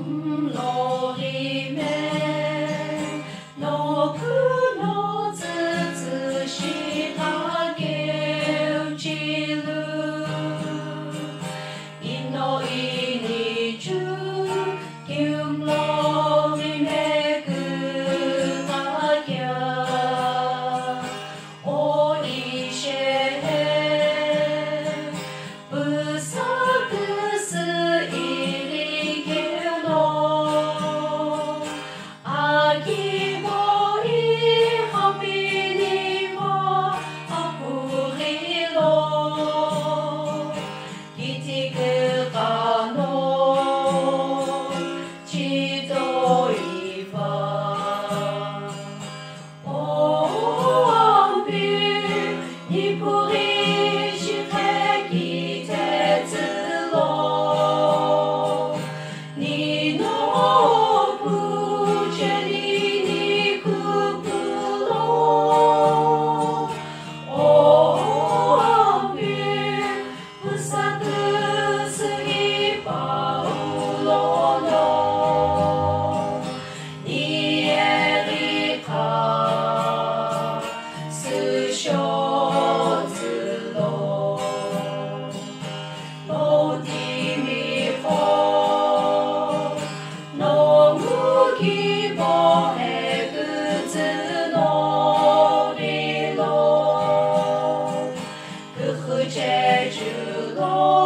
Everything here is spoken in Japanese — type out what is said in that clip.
のりめのくのつつしたげうちるいのいにちゅきゅんのりめくたきゃおいしえぶさくすいりげのあきぼいはびにもあぷりろきてくかのちどいばおあんびにぷりしてきてつろにのぷちぇりにくぷろおあんびぶさくすぎぱうろのにえりかすしょつろのてみほのむきぼへくつのりろくふちぇじゅろ